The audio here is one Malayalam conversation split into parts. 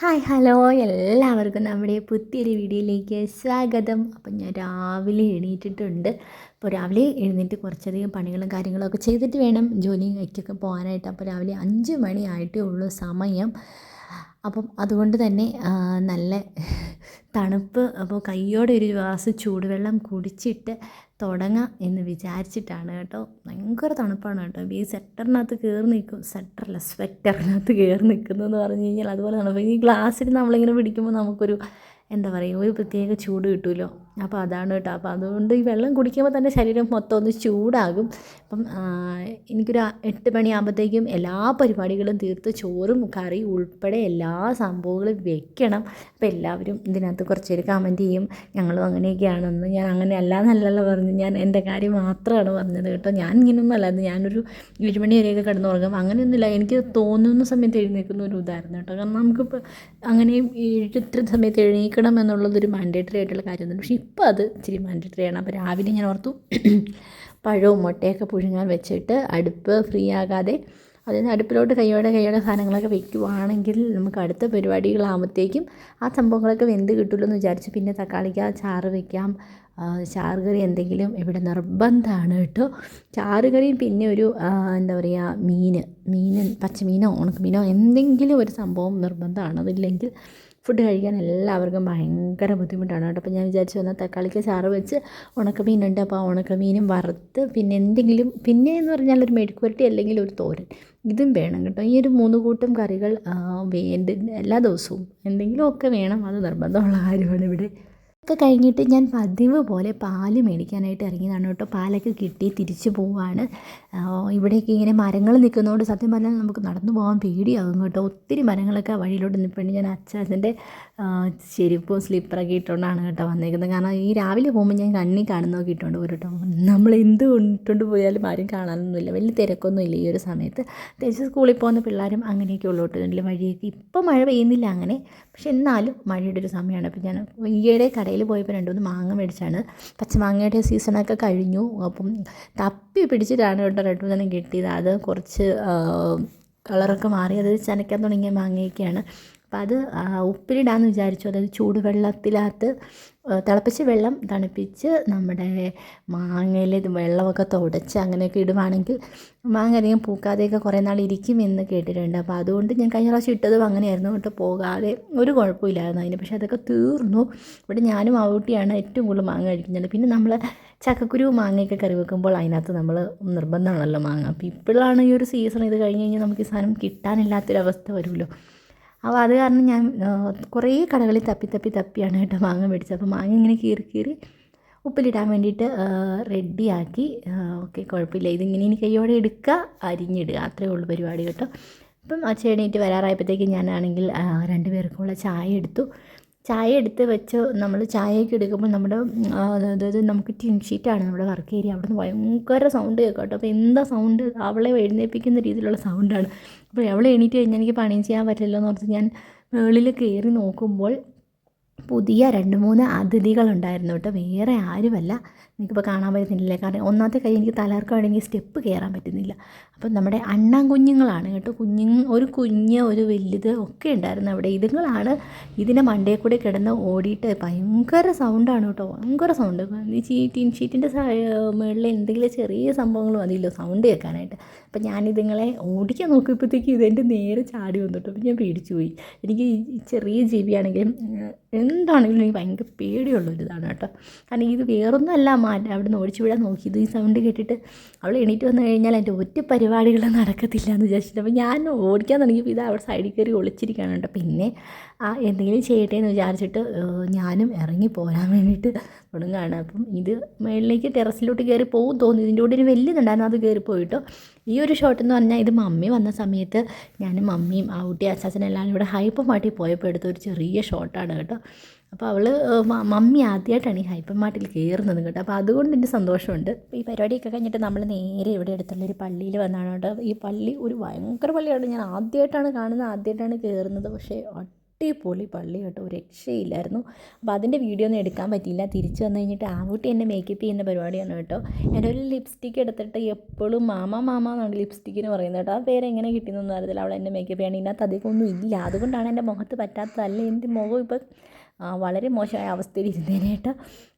ഹായ് ഹലോ എല്ലാവർക്കും നമ്മുടെ പുതിയൊരു വീഡിയോയിലേക്ക് സ്വാഗതം. അപ്പം ഞാൻ രാവിലെ എണീറ്റിട്ടുണ്ട്. അപ്പോൾ രാവിലെ എഴുന്നേറ്റ് കുറച്ചധികം പണികളും കാര്യങ്ങളൊക്കെ ചെയ്തിട്ട് വേണം ജോലിക്കൊക്കെ പോകാനായിട്ട്. അപ്പോൾ രാവിലെ 5 മണി ആയിട്ടേ ഉള്ളൂ സമയം. അപ്പം അതുകൊണ്ട് തന്നെ നല്ല തണുപ്പ്. അപ്പോൾ കയ്യോടെ ഒരു ഗ്ലാസ് ചൂടുവെള്ളം കുടിച്ചിട്ട് തുടങ്ങാം എന്ന് വിചാരിച്ചിട്ടാണ് കേട്ടോ. ഭയങ്കര തണുപ്പാണ് കേട്ടോ. ഈ സെറ്ററിനകത്ത് കയറി നിൽക്കും, സെറ്ററല്ല സ്വെറ്ററിനകത്ത് കയറി നിൽക്കുന്നതെന്ന് പറഞ്ഞു കഴിഞ്ഞാൽ അതുപോലെ തണുപ്പ്. ഈ ഗ്ലാസ്സിൽ നമ്മളിങ്ങനെ പിടിക്കുമ്പോൾ നമുക്കൊരു എന്താ പറയുക, ഒരു പ്രത്യേക ചൂട് കിട്ടുമല്ലോ. അപ്പോൾ അതാണ് കേട്ടോ. അപ്പോൾ അതുകൊണ്ട് ഈ വെള്ളം കുടിക്കുമ്പോൾ തന്നെ ശരീരം മൊത്തം ഒന്ന് ചൂടാകും. അപ്പം എനിക്കൊരു 8 മണിയാകുമ്പോഴത്തേക്കും എല്ലാ പരിപാടികളും തീർത്ത് ചോറും കറി ഉൾപ്പെടെ എല്ലാ സംഭവങ്ങളും വെക്കണം. അപ്പോൾ എല്ലാവരും ഇതിനകത്ത് കുറച്ച് പേര് കമൻറ്റ് ചെയ്യും, ഞങ്ങളും അങ്ങനെയൊക്കെയാണെന്ന്. ഞാൻ അങ്ങനെ അല്ലാന്നല്ലല്ലോ പറഞ്ഞു, ഞാൻ എൻ്റെ കാര്യം മാത്രമാണ് പറഞ്ഞത് കേട്ടോ. ഞാൻ ഇങ്ങനെയൊന്നും അല്ലായിരുന്നു. ഞാനൊരു 7 മണി വരെയൊക്കെ കിടന്നുറങ്ങും, അങ്ങനെയൊന്നുമില്ല. എനിക്ക് തോന്നുന്ന സമയത്ത് എഴുന്നേൽക്കുന്ന ഒരു ഇതായിരുന്നു കേട്ടോ. കാരണം നമുക്കിപ്പോൾ അങ്ങനെയും ഇത്ര സമയത്ത് എഴുന്നേൽക്കണം എന്നുള്ളതൊരു മാൻഡേറ്ററി ആയിട്ടുള്ള കാര്യമൊന്നുമില്ല. പക്ഷേ ഇപ്പോൾ അത് ഇച്ചിരി മാൻഡേറ്ററി ആണ്. അപ്പോൾ രാവിലെ ഞാൻ ഓർത്തു പഴവും മുട്ടയൊക്കെ പുഴുങ്ങാൻ വെച്ചിട്ട് അടുപ്പ് ഫ്രീ ആകാതെ അതിന് അടുപ്പിലോട്ട് കൈയോടെ സാധനങ്ങളൊക്കെ വെക്കുവാണെങ്കിൽ നമുക്ക് അടുത്ത പരിപാടികളാകുമ്പോഴത്തേക്കും ആ സംഭവങ്ങളൊക്കെ വെന്ത് കിട്ടുമല്ലോ എന്ന് വിചാരിച്ചു. പിന്നെ തക്കാളിക്ക ചാറ് വെക്കാം, ചാറ് കറി എന്തെങ്കിലും ഇവിടെ നിർബന്ധമാണ് കേട്ടോ. ചാറ് കറിയും പിന്നെ ഒരു എന്താ പറയുക, മീൻ പച്ചമീനോ ഉണക്കമീനോ എന്തെങ്കിലും ഒരു സംഭവം നിർബന്ധമാണ്. അതില്ലെങ്കിൽ ഫുഡ് കഴിക്കാൻ എല്ലാവർക്കും ഭയങ്കര ബുദ്ധിമുട്ടാണ് കേട്ടോ. അപ്പോൾ ഞാൻ വിചാരിച്ചു വന്നാൽ തക്കാളിക്ക് ചാറ് വെച്ച് ഉണക്കമീനുണ്ട്, അപ്പോൾ ആ ഉണക്കമീനും വറുത്ത് പിന്നെ എന്തെങ്കിലും പിന്നെ എന്ന് പറഞ്ഞാൽ ഒരു മെഴുക്കുവരട്ടി അല്ലെങ്കിൽ ഒരു തോരൻ ഇതും വേണം കേട്ടോ. ഈ ഒരു 3 കൂട്ടം കറികൾ എല്ലാ ദിവസവും എന്തെങ്കിലുമൊക്കെ വേണം. അത് നിർബന്ധമുള്ള കാര്യമാണ് ഇവിടെ. ഒക്കെ കഴിഞ്ഞിട്ട് ഞാൻ പതിവ് പോലെ പാല് മേടിക്കാനായിട്ട് ഇറങ്ങിയതാണ് കേട്ടോ. പാലൊക്കെ കിട്ടി തിരിച്ചു പോവാണ്. ഇവിടേക്ക് ഇങ്ങനെ മരങ്ങൾ നിൽക്കുന്നതുകൊണ്ട് സത്യം പറഞ്ഞാൽ നമുക്ക് നടന്നു പോകാൻ പേടിയാകും കേട്ടോ. ഒത്തിരി മരങ്ങളൊക്കെ വഴിയിലോട്ട് നിൽപ്പുണ്ട്. ഞാൻ അച്ചാച്ചൻ്റെ ചെരുപ്പും സ്ലിപ്പറൊക്കെ ഇട്ടുകൊണ്ടാണ് കേട്ടോ വന്നേക്കുന്നത്. കാരണം ഈ രാവിലെ പോകുമ്പോൾ ഞാൻ കണ്ണിൽ കാണുന്നതൊക്കെ ഇട്ടുകൊണ്ട് പോരും കേട്ടോ. നമ്മൾ എന്ത് ഇട്ടുകൊണ്ട് പോയാലും ആരും കാണാനൊന്നുമില്ല, വലിയ തിരക്കൊന്നുമില്ല ഈ ഒരു സമയത്ത്. തിരിച്ച് സ്കൂളിൽ പോകുന്ന പിള്ളേരും അങ്ങനെയൊക്കെ ഉള്ളൂ കേട്ടോ. വഴിയൊക്കെ ഇപ്പം മഴ പെയ്യുന്നില്ല അങ്ങനെ, പക്ഷെ എന്നാലും മഴയുടെ ഒരു സമയമാണ്. അപ്പോൾ ഞാൻ ഈയിടെ കടയിൽ പോയപ്പോൾ 2-3 മാങ്ങ മേടിച്ചാണ്. പച്ചമാങ്ങയുടെ സീസണൊക്കെ കഴിഞ്ഞു. അപ്പം തപ്പി പിടിച്ചിട്ടാണ് കേട്ടോ 2-3 കിട്ടിയത്. അത് കുറച്ച് കളറൊക്കെ മാറി, അത് ചനയ്ക്കാൻ തുടങ്ങിയ മാങ്ങയൊക്കെയാണ്. അപ്പോൾ അത് ഉപ്പിലിടാമെന്ന് വിചാരിച്ചു. അതായത് ചൂടുവെള്ളത്തിനകത്ത് തിളപ്പിച്ച് വെള്ളം തണുപ്പിച്ച് നമ്മുടെ മാങ്ങയിൽ വെള്ളമൊക്കെ തുടച്ച് അങ്ങനെയൊക്കെ ഇടുവാണെങ്കിൽ മാങ്ങ അധികം പൂക്കാതെയൊക്കെ കുറേ നാൾ ഇരിക്കുമെന്ന് കേട്ടിട്ടുണ്ട്. അപ്പോൾ അതുകൊണ്ട് ഞാൻ കഴിഞ്ഞ പ്രാവശ്യം ഇട്ടതും അങ്ങനെയായിരുന്നു കേട്ടോ. പോകാതെ ഒരു കുഴപ്പമില്ലായിരുന്നു അതിന്. പക്ഷേ അതൊക്കെ തീർന്നു. ഇവിടെ ഞാനും ആവൂട്ടിയാണ് ഏറ്റവും കൂടുതൽ മാങ്ങ കഴിക്കുന്നത്. പിന്നെ നമ്മൾ ചക്കക്കുരു മാങ്ങയൊക്കെ കറി വെക്കുമ്പോൾ അതിനകത്ത് നമ്മൾ നിർബന്ധമാണല്ലോ മാങ്ങ. അപ്പോൾ ഇപ്പോഴാണ് ഈ ഒരു സീസൺ. ഇത് കഴിഞ്ഞ് കഴിഞ്ഞാൽ നമുക്ക് ഈ സാധനം കിട്ടാനില്ലാത്തൊരവസ്ഥ വരുമല്ലോ. അപ്പോൾ അത് കാരണം ഞാൻ കുറേ കടകളിൽ തപ്പിയാണ് കേട്ടോ മാങ്ങ മേടിച്ചത്. അപ്പോൾ മാങ്ങ ഇങ്ങനെ കീറി ഉപ്പിലിടാൻ വേണ്ടിയിട്ട് റെഡിയാക്കി. ഓക്കെ, കുഴപ്പമില്ല. ഇതിങ്ങനെ ഇനി കയ്യോടെ എടുക്കുക, അരിഞ്ഞിടുക, അത്രയേ ഉള്ളൂ പരിപാടി കേട്ടോ. അപ്പം അച്ഛൻ എണീറ്റ് വരാറായപ്പോഴത്തേക്കും ഞാനാണെങ്കിൽ 2 പേർക്കുള്ള ചായ എടുത്ത് വെച്ച് നമ്മൾ ചായയൊക്കെ എടുക്കുമ്പോൾ നമ്മുടെ അതായത് നമുക്ക് ടിൻ ഷീറ്റാണ് നമ്മുടെ വർക്ക് ഏരിയ. അവിടെ നിന്ന് ഭയങ്കര സൗണ്ട് കേൾക്കാം കേട്ടോ. അപ്പോൾ എന്താ സൗണ്ട്, അവളെ എഴുന്നേൽപ്പിക്കുന്ന രീതിയിലുള്ള സൗണ്ടാണ്. അപ്പോൾ അവളെ എണീറ്റ് കഴിഞ്ഞാൽ എനിക്ക് പണിയും ചെയ്യാൻ പറ്റില്ലല്ലോ എന്ന് ഓർത്ത് ഞാൻ മുകളിൽ കയറി നോക്കുമ്പോൾ പുതിയ 2-3 അതിഥികളുണ്ടായിരുന്നു കേട്ടോ. വേറെ ആരുമല്ല, എനിക്കിപ്പോൾ കാണാൻ പറ്റുന്നില്ല. കാരണം ഒന്നാമത്തെ കൈ എനിക്ക് തലർക്കാണെങ്കിൽ സ്റ്റെപ്പ് കയറാൻ പറ്റുന്നില്ല. അപ്പം നമ്മുടെ അണ്ണാൻ കേട്ടോ. ഒരു കുഞ്ഞ് ഒരു വലുത് ഒക്കെ ഉണ്ടായിരുന്നു അവിടെ. ഇതുങ്ങളാണ് ഇതിൻ്റെ മണ്ടയിൽ കൂടെ കിടന്ന് ഓടിയിട്ട് ഭയങ്കര സൗണ്ടാണ് കേട്ടോ. ഭയങ്കര സൗണ്ട്. ഈ ടിൻ ഷീറ്റിൻ്റെ മുകളിൽ എന്തെങ്കിലും ചെറിയ സംഭവങ്ങൾ മതിയല്ലോ സൗണ്ട് കേൾക്കാനായിട്ട്. അപ്പം ഞാനിതുങ്ങളെ ഓടിക്കാൻ നോക്കിയപ്പോഴത്തേക്ക് ഇതെൻ്റെ നേരെ ചാടി വന്നു കേട്ടോ. അപ്പം ഞാൻ പേടിച്ചു പോയി. എനിക്ക് ഈ ചെറിയ ജീവിയാണെങ്കിലും എന്താണെങ്കിലും എനിക്ക് ഭയങ്കര പേടിയുള്ളൊരിതാണ് കേട്ടോ. കാരണം ഇത് വേറൊന്നും അല്ല, അവിടെ നിന്ന് ഓടിച്ചു വിടാൻ നോക്കിയത്. ഈ സൗണ്ട് കേട്ടിട്ട് അവൾ എണീറ്റ് വന്നു കഴിഞ്ഞാൽ എൻ്റെ ഒറ്റ പരിപാടികളും നടക്കത്തില്ല എന്ന് വിചാരിച്ചിട്ട് അപ്പോൾ ഞാൻ ഓടിക്കാൻ തുടങ്ങിയപ്പോൾ ഇത് അവിടെ സൈഡിൽ കയറി ഒളിച്ചിരിക്കുകയാണ് കേട്ടോ. പിന്നെ എന്തെങ്കിലും ചെയ്യട്ടെ എന്ന് വിചാരിച്ചിട്ട് ഞാനും ഇറങ്ങി പോരാൻ വേണ്ടിയിട്ട് തുടങ്ങുകയാണ്. അപ്പം ഇത് മുകളിലേക്ക് ടെറസിലോട്ട് കയറി പോകും തോന്നി. ഇതിൻ്റെ കൂടെ ഒരു വലിയതുണ്ടായിരുന്നു, അത് കയറി പോയിട്ടോ. ഈ ഒരു ഷോട്ട് എന്ന് പറഞ്ഞാൽ ഇത് മമ്മി വന്ന സമയത്ത് ഞാനും മമ്മിയും ഊട്ടി അച്ചാച്ചനും എല്ലാവരും ഇവിടെ ഹൈപ്പർ മാർട്ടിൽ പോയപ്പോൾ എടുത്ത ഒരു ചെറിയ ഷോട്ടാണ് കേട്ടോ. അപ്പോൾ അവൾ മമ്മി ആദ്യമായിട്ടാണ് ഈ ഹൈപ്പർ മാർട്ടിൽ കയറുന്നത് കേട്ടോ. അപ്പോൾ അതുകൊണ്ട് എൻ്റെ സന്തോഷമുണ്ട്. ഈ പരിപാടിയൊക്കെ കഴിഞ്ഞിട്ട് നമ്മൾ നേരെ ഇവിടെ അടുത്തുള്ളൊരു പള്ളിയിൽ വന്നാണ് കേട്ടോ. ഈ പള്ളി ഒരു ഭയങ്കര പള്ളിയാണ്. ഞാൻ ആദ്യമായിട്ടാണ് കാണുന്നത്, ആദ്യമായിട്ടാണ് കയറുന്നത്. പക്ഷേ അടിപൊളി പള്ളി കേട്ടോ, ഒരു രക്ഷയില്ലായിരുന്നു. അപ്പോൾ അതിൻ്റെ വീഡിയോ ഒന്നും എടുക്കാൻ പറ്റിയില്ല. തിരിച്ച് വന്നു കഴിഞ്ഞിട്ട് ആൺകുട്ടി എന്നെ മേക്കപ്പ് ചെയ്യുന്ന പരിപാടിയാണ് കേട്ടോ. എൻ്റെ ഒരു ലിപ്സ്റ്റിക്ക് എടുത്തിട്ട് എപ്പോഴും മാമ മാമ എന്നാണ് ലിപ്സ്റ്റിക്കിന് പറയുന്നത് കേട്ടോ. ആ പേര് എങ്ങനെ കിട്ടിയെന്നൊന്നും അറിയത്തില്ല. അവൾ എന്നെ മേക്കപ്പ് ചെയ്യണം, ഇതിനകത്ത് അധികം ഒന്നും ഇല്ല, അതുകൊണ്ടാണ് എൻ്റെ മുഖത്ത് പറ്റാത്തതല്ല. എൻ്റെ മുഖം ഇപ്പം വളരെ മോശമായ അവസ്ഥയിൽ ഇരുന്നേനെ കേട്ടോ.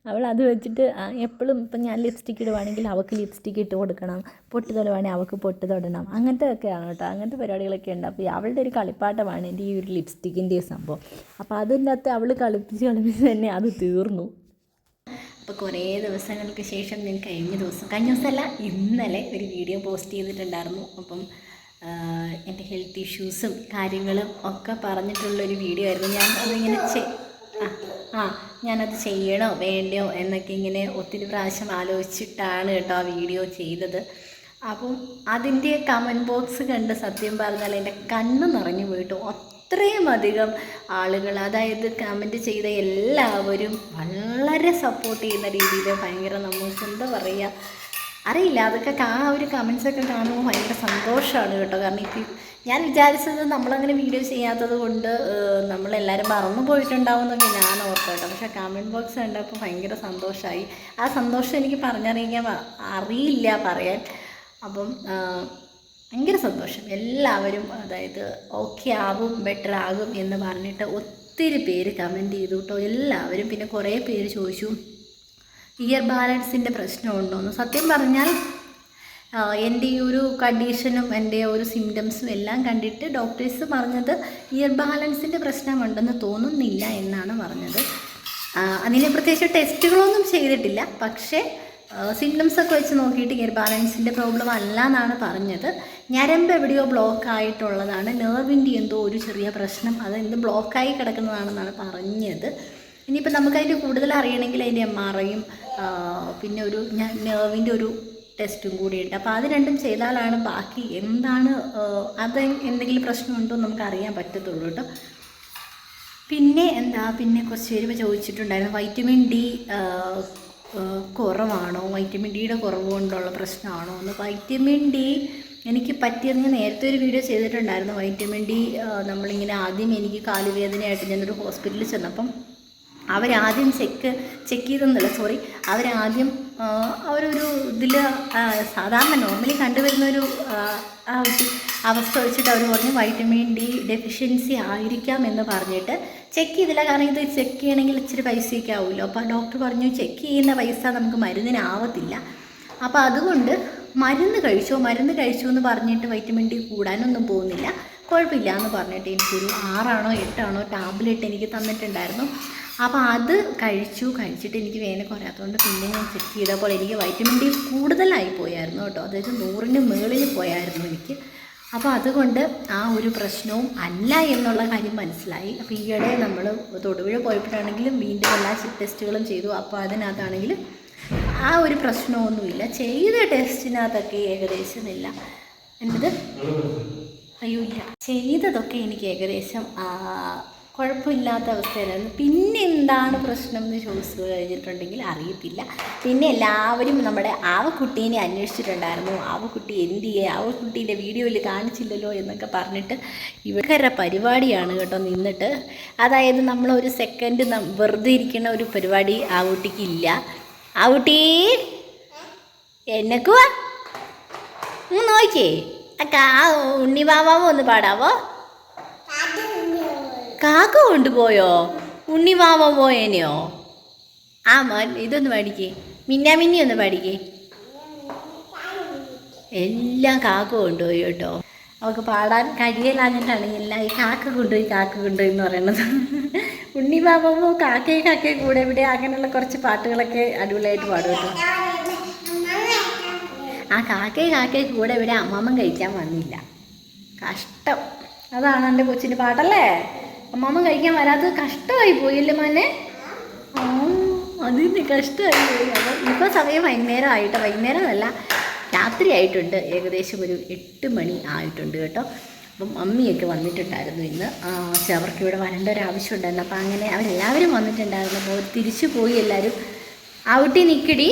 അവൾ അത് വെച്ചിട്ട് എപ്പോഴും ഇപ്പം ഞാൻ ലിപ്സ്റ്റിക്ക് ഇടുവാണെങ്കിൽ അവൾക്ക് ലിപ്സ്റ്റിക്ക് ഇട്ട് കൊടുക്കണം, പൊട്ട് തൊടുവാണെങ്കിൽ അവൾക്ക് പൊട്ട് തൊടണം, അങ്ങനത്തെ ഒക്കെയാണ് കേട്ടോ. അങ്ങനത്തെ പരിപാടികളൊക്കെ ഉണ്ട്. അപ്പോൾ അവളുടെ ഒരു കളിപ്പാട്ടമാണ് എൻ്റെ ഈ ഒരു ലിപ്സ്റ്റിക്കിൻ്റെ സംഭവം. അപ്പോൾ അതിൻ്റെ അകത്ത് അവൾ കളിപ്പിച്ച് തന്നെ അത് തീർന്നു. അപ്പോൾ കുറേ ദിവസങ്ങൾക്ക് ശേഷം ഞാൻ കഴിഞ്ഞ ദിവസമല്ല ഇന്നലെ ഒരു വീഡിയോ പോസ്റ്റ് ചെയ്തിട്ടുണ്ടായിരുന്നു. അപ്പം എൻ്റെ ഹെൽത്ത് ഇഷ്യൂസും കാര്യങ്ങളും ഒക്കെ പറഞ്ഞിട്ടുള്ളൊരു വീഡിയോ ആയിരുന്നു. ഞാൻ അതിങ്ങനെ ഞാനത് ചെയ്യണോ വേണ്ടയോ എന്നൊക്കെ ഇങ്ങനെ ഒത്തിരി പ്രാവശ്യം ആലോചിച്ചിട്ടാണ് കേട്ടോ ആ വീഡിയോ ചെയ്തത്. അപ്പം അതിൻ്റെ കമൻറ്റ് ബോക്സ് കണ്ട് സത്യം പറഞ്ഞാൽ എൻ്റെ കണ്ണ് നിറഞ്ഞു പോയിട്ടു. അത്രയും അധികം ആളുകൾ, അതായത് കമൻറ്റ് ചെയ്ത എല്ലാവരും വളരെ സപ്പോർട്ട് ചെയ്യുന്ന രീതിയിൽ ഭയങ്കര, നമുക്ക് എന്താ പറയുക അറിയില്ല, അതൊക്കെ ആ ഒരു കമൻസൊക്കെ കാണുമ്പോൾ ഭയങ്കര സന്തോഷമാണ് കേട്ടോ. കാരണം ഇപ്പം ഞാൻ വിചാരിച്ചത് നമ്മളങ്ങനെ വീഡിയോ ചെയ്യാത്തത് കൊണ്ട് നമ്മളെല്ലാവരും മറന്നു പോയിട്ടുണ്ടാവും എന്നൊക്കെ ഞാൻ ഓർത്തു കേട്ടോ. പക്ഷേ കമൻറ്റ് ബോക്സ് കണ്ടപ്പോൾ ഭയങ്കര സന്തോഷമായി. ആ സന്തോഷം എനിക്ക് പറഞ്ഞറിയിക്കാൻ അറിയില്ല പറയാൻ. അപ്പം ഭയങ്കര സന്തോഷം. എല്ലാവരും അതായത് ഓക്കെ ആവും, ബെറ്റർ ആകും എന്ന് പറഞ്ഞിട്ട് ഒത്തിരി പേര് കമൻറ്റ് ചെയ്തു കേട്ടോ, എല്ലാവരും. പിന്നെ കുറേ പേര് ചോദിച്ചു ഇയർ ബാലൻസിൻ്റെ പ്രശ്നമുണ്ടോയെന്ന്. സത്യം പറഞ്ഞാൽ എൻ്റെ ഈ ഒരു കണ്ടീഷനും എൻ്റെ ഒരു സിംറ്റംസും എല്ലാം കണ്ടിട്ട് ഡോക്ടേഴ്സ് പറഞ്ഞത് ഇയർ ബാലൻസിൻ്റെ പ്രശ്നമുണ്ടെന്ന് തോന്നുന്നില്ല എന്നാണ് പറഞ്ഞത്. അതിന് പ്രത്യേകിച്ച് ടെസ്റ്റുകളൊന്നും ചെയ്തിട്ടില്ല, പക്ഷേ സിംറ്റംസൊക്കെ വെച്ച് നോക്കിയിട്ട് ഇയർ ബാലൻസിൻ്റെ പ്രോബ്ലം അല്ല എന്നാണ് പറഞ്ഞത്. ഞരമ്പ് എവിടെയോ ബ്ലോക്ക് ആയിട്ടുള്ളതാണ്, നെർവിൻ്റെ എന്തോ ഒരു ചെറിയ പ്രശ്നം, അതെന്ത് ബ്ലോക്കായി കിടക്കുന്നതാണെന്നാണ് പറഞ്ഞത്. ഇനിയിപ്പോൾ നമുക്കതിൻ്റെ കൂടുതൽ അറിയണമെങ്കിൽ അതിൻ്റെ MRIയും പിന്നെ ഒരു നെർവിൻ്റെ ഒരു ടെസ്റ്റും കൂടിയുണ്ട്. അപ്പോൾ അത് രണ്ടും ചെയ്താലാണ് ബാക്കി എന്താണ് അത് എന്തെങ്കിലും പ്രശ്നമുണ്ടോ നമുക്ക് അറിയാൻ പറ്റത്തുള്ളൂ കേട്ടോ. പിന്നെ കുറച്ച് പേര് ചോദിച്ചിട്ടുണ്ടായിരുന്നു വൈറ്റമിൻ D കുറവാണോ, വൈറ്റമിൻ ഡിയുടെ കുറവ് കൊണ്ടുള്ള പ്രശ്നമാണോ എന്ന്. വൈറ്റമിൻ D എനിക്ക് പറ്റിയത് ഞാൻ നേരത്തെ ഒരു വീഡിയോ ചെയ്തിട്ടുണ്ടായിരുന്നു. വൈറ്റമിൻ D നമ്മളിങ്ങനെ ആദ്യം എനിക്ക് കാലുവേദനയായിട്ട് ഞാനൊരു ഹോസ്പിറ്റലിൽ ചെന്നപ്പം അവരാദ്യം ചെക്ക് ചെയ്തെന്നല്ല, അവരാദ്യം അവരൊരു ഇതിൽ സാധാരണ നോർമലി കണ്ടുവരുന്നൊരു അവസ്ഥ വെച്ചിട്ട് അവർ പറഞ്ഞു വൈറ്റമിൻ D ഡെഫിഷ്യൻസി ആയിരിക്കാം എന്ന് പറഞ്ഞിട്ട് ചെക്ക് ചെയ്തില്ല. കാരണം ഇത് ചെക്ക് ചെയ്യണമെങ്കിൽ ഇച്ചിരി പൈസയൊക്കെ ആവുമല്ലോ. അപ്പോൾ ഡോക്ടർ പറഞ്ഞു ചെക്ക് ചെയ്യുന്ന പൈസ നമുക്ക് മരുന്നിനാവത്തില്ല, അപ്പോൾ അതുകൊണ്ട് മരുന്ന് കഴിച്ചു എന്ന് പറഞ്ഞിട്ട് വൈറ്റമിൻ D കൂടാനൊന്നും പോകുന്നില്ല, കുഴപ്പമില്ല എന്ന് പറഞ്ഞിട്ട് എനിക്കൊരു 6 8 ടാബ്ലറ്റ് എനിക്ക് തന്നിട്ടുണ്ടായിരുന്നു. അപ്പോൾ അത് കഴിച്ചിട്ട് എനിക്ക് വേദന കുറയാത്തതുകൊണ്ട് പിന്നെ ഞാൻ ചെക്ക് ചെയ്തപ്പോൾ എനിക്ക് വൈറ്റമിൻ D കൂടുതലായി പോയായിരുന്നു കേട്ടോ. അതായത് 100ന് മുകളിൽ പോയായിരുന്നു എനിക്ക്. അപ്പോൾ അതുകൊണ്ട് ആ ഒരു പ്രശ്നവും അല്ല എന്നുള്ള കാര്യം മനസ്സിലായി. അപ്പോൾ ഈയിടെ നമ്മൾ തൊടുപുഴ പോയപ്പോഴാണെങ്കിലും വീണ്ടും എല്ലാ ടെസ്റ്റുകളും ചെയ്തു. അപ്പോൾ അതിനകത്താണെങ്കിലും ആ ഒരു പ്രശ്നമൊന്നുമില്ല. ചെയ്ത ടെസ്റ്റിനകത്തൊക്കെ ഏകദേശം ഇല്ല എന്നത് ഇല്ല, ചെയ്തതൊക്കെ എനിക്ക് ഏകദേശം കുഴപ്പമില്ലാത്ത അവസ്ഥയിലായിരുന്നു. പിന്നെ എന്താണ് പ്രശ്നം എന്ന് ചോദിച്ചു കഴിഞ്ഞിട്ടുണ്ടെങ്കിൽ അറിയത്തില്ല. പിന്നെ എല്ലാവരും നമ്മുടെ ആവക്കുട്ടീനെ അന്വേഷിച്ചിട്ടുണ്ടായിരുന്നു. ആവക്കുട്ടി എന്ത് ചെയ്യേ, ആവക്കുട്ടീൻ്റെ വീഡിയോയിൽ കാണിച്ചില്ലല്ലോ എന്നൊക്കെ പറഞ്ഞിട്ട് ഇവരുടെ പരിപാടിയാണ് കേട്ടോ നിന്നിട്ട്. അതായത് നമ്മളൊരു സെക്കൻഡ് വെറുതെ ഇരിക്കുന്ന ഒരു പരിപാടി ആവക്കുട്ടിക്കില്ല. ആവക്കുട്ടി എന്നക്കുവാ നോക്കിയേ, ഉണ്ണിവാവാവോ ഒന്ന് പാടാവോ? കാക്ക കൊണ്ടുപോയോ? ഉണ്ണിവാവ പോയേനെയോ? ഇതൊന്ന് പാടിക്കേ, മിന്നാമിന്നി ഒന്ന് പാടിക്കേ. എല്ലാം കാക്ക കൊണ്ടുപോയി കേട്ടോ. അവൾക്ക് പാടാൻ കഴിയലാഞ്ഞിട്ടാണ് എല്ലാം ഈ കാക്ക കൊണ്ടുപോയി എന്ന് പറയുന്നത്. ഉണ്ണിവാവോ കാക്കയെ കൂടെ ഇവിടെ അങ്ങനെയുള്ള കുറച്ച് പാട്ടുകളൊക്കെ അടിപൊളിയായിട്ട് പാടും കേട്ടോ. ആ കാക്കയെ കൂടെ ഇവിടെ അമ്മാമ്മൻ കഴിക്കാൻ വന്നില്ല, കഷ്ടം. അതാണ് എൻ്റെ കൊച്ചിൻ്റെ പാട്ടല്ലേ. അമ്മാമ്മ കഴിക്കാൻ വരാത്തത് കഷ്ടമായി പോയില്ലേ മോനെ? അതിന് കഷ്ടമായി പോയി. അപ്പോൾ ഇപ്പോൾ സമയം വൈകുന്നേരമല്ല രാത്രി ആയിട്ടുണ്ട്, ഏകദേശം ഒരു 8 മണി ആയിട്ടുണ്ട് കേട്ടോ. അപ്പം മമ്മിയൊക്കെ വന്നിട്ടുണ്ടായിരുന്നു ഇന്ന്. അവർക്ക് ഇവിടെ വരേണ്ട ഒരു ആവശ്യം ഉണ്ടായിരുന്നു. അപ്പം അങ്ങനെ അവരെല്ലാവരും വന്നിട്ടുണ്ടായിരുന്നു. അപ്പോൾ തിരിച്ചു പോയി എല്ലാവരും. ഔട്ടി നിൽക്കടി.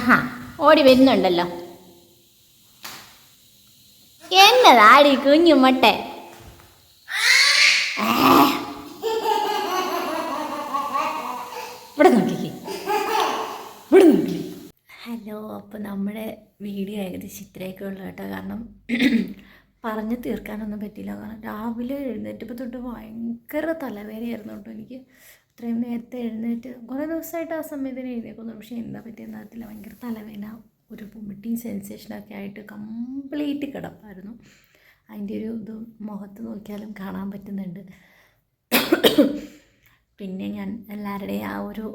ആഹാ ഓടി വരുന്നുണ്ടല്ലോ. എന്നതാടി കുഞ്ഞു മട്ടെ. ഇവിടെ നോക്കിക്കേ, ഇവിടെ നോക്കി. ഹലോ, അപ്പോൾ നമ്മുടെ വീഡിയോ ഏകദേശം ഇത്രയൊക്കെ ഉള്ളു കേട്ടോ. കാരണം പറഞ്ഞ് തീർക്കാനൊന്നും പറ്റില്ല. കാരണം രാവിലെ എഴുന്നേറ്റപ്പോൾ തൊട്ട് ഭയങ്കര തലവേദനയായിരുന്നു കേട്ടോ എനിക്ക്. അത്രയും നേരത്തെ എഴുന്നേറ്റ് കുറേ ദിവസമായിട്ട് ആ സമയത്തിന് എഴുന്നേക്കുന്നു. പക്ഷേ എന്താ പറ്റിയെന്ന് അറിയത്തില്ല, ഭയങ്കര തലവേദന, ഒരു വൊമിറ്റിങ് സെൻസേഷനൊക്കെ ആയിട്ട് കംപ്ലീറ്റ് കിടപ്പായിരുന്നു. അതിൻ്റെ ഒരു ഇത് മുഖത്ത് നോക്കിയാലും കാണാൻ പറ്റുന്നുണ്ട്. പിന്നെ ഞാൻ എല്ലാവരുടെയും ആ ഒരു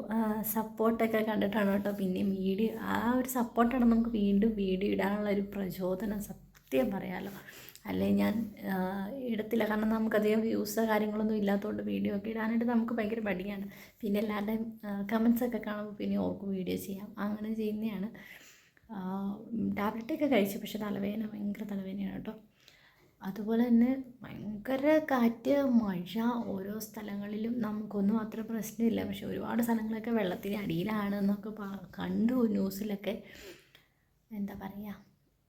സപ്പോർട്ടൊക്കെ കണ്ടിട്ടാണ് കേട്ടോ പിന്നെയും വീഡിയോ, ആ ഒരു സപ്പോർട്ടാണ് നമുക്ക് വീണ്ടും വീഡിയോ ഇടാനുള്ള ഒരു പ്രചോദനം, സത്യം പറയാമല്ലോ. അല്ലെങ്കിൽ ഞാൻ ഇടത്തില്ല. കാരണം നമുക്കധികം വ്യൂസോ കാര്യങ്ങളൊന്നും ഇല്ലാത്തതുകൊണ്ട് വീഡിയോ ഒക്കെ ഇടാനായിട്ട് നമുക്ക് ഭയങ്കര മടിയാണ്. പിന്നെ എല്ലാവരുടെയും കമൻസൊക്കെ കാണുമ്പോൾ പിന്നെ ഓർക്കും വീഡിയോ ചെയ്യാം, അങ്ങനെ ചെയ്യുന്നതാണ്. ടാബ്ലറ്റൊക്കെ കഴിച്ചു, പക്ഷേ തലവേദന ഭയങ്കര തലവേദനയാണ് കേട്ടോ. അതുപോലെ തന്നെ ഭയങ്കര കാറ്റ്, മഴ, ഓരോ സ്ഥലങ്ങളിലും നമുക്കൊന്നും അത്ര പ്രശ്നമില്ല. പക്ഷെ ഒരുപാട് സ്ഥലങ്ങളൊക്കെ വെള്ളത്തിന് അടിയിലാണ് എന്നൊക്കെ കണ്ടു ന്യൂസിലൊക്കെ. എന്താ പറയുക,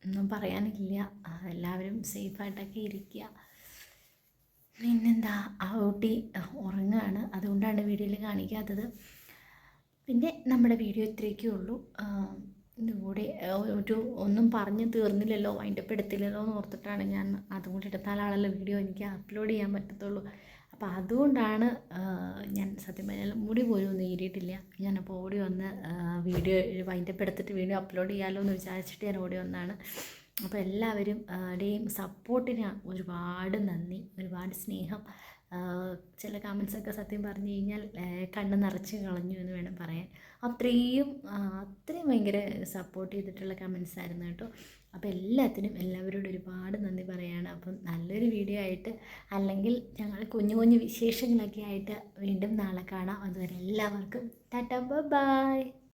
ഒന്നും പറയാനില്ല. എല്ലാവരും സേഫായിട്ടൊക്കെ ഇരിക്കുക. പിന്നെന്താ, ആ കുട്ടി ഉറങ്ങുകയാണ്, അതുകൊണ്ടാണ് വീഡിയോയിൽ കാണിക്കാത്തത്. പിന്നെ നമ്മുടെ വീഡിയോ ഇത്രയൊക്കെ ഉള്ളൂ. ഇതുകൂടി ഒന്നും പറഞ്ഞ് തീർന്നില്ലല്ലോ, വൈൻഡപ്പ് എടുത്തില്ലല്ലോ എന്ന് ഓർത്തിട്ടാണ് ഞാൻ അതും കൂടി എടുത്താലാണല്ലോ വീഡിയോ എനിക്ക് അപ്ലോഡ് ചെയ്യാൻ പറ്റത്തുള്ളൂ. അപ്പോൾ അതുകൊണ്ടാണ് ഞാൻ സത്യം പറഞ്ഞാൽ മുടി പോലും ഒന്നും ഈരിയിട്ടില്ല. ഞാനപ്പോൾ ഓടി വന്ന് വീഡിയോ വൈൻഡപ്പ് എടുത്തിട്ട് വീഡിയോ അപ്ലോഡ് ചെയ്യാമല്ലോ എന്ന് വിചാരിച്ചിട്ട് ഞാൻ ഓടി വന്നതാണ്. അപ്പോൾ എല്ലാവരും ടെയും സപ്പോർട്ടിന് ഒരുപാട് നന്ദി, ഒരുപാട് സ്നേഹം. ചില കമൻസൊക്കെ സത്യം പറഞ്ഞു കഴിഞ്ഞാൽ കണ്ണ് നിറച്ച് കളഞ്ഞു എന്ന് വേണം പറയാൻ. അത്രയും ഭയങ്കര സപ്പോർട്ട് ചെയ്തിട്ടുള്ള കമൻസ് ആയിരുന്നു കേട്ടോ. അപ്പോൾ എല്ലാവരോടും ഒരുപാട് നന്ദി പറയുകയാണ്. അപ്പം നല്ലൊരു വീഡിയോ ആയിട്ട്, അല്ലെങ്കിൽ ഞങ്ങൾ കുഞ്ഞു കുഞ്ഞു വിശേഷങ്ങളൊക്കെ ആയിട്ട് വീണ്ടും നാളെ കാണാം. അതുവരെ എല്ലാവർക്കും ടാറ്റാ, ബൈ.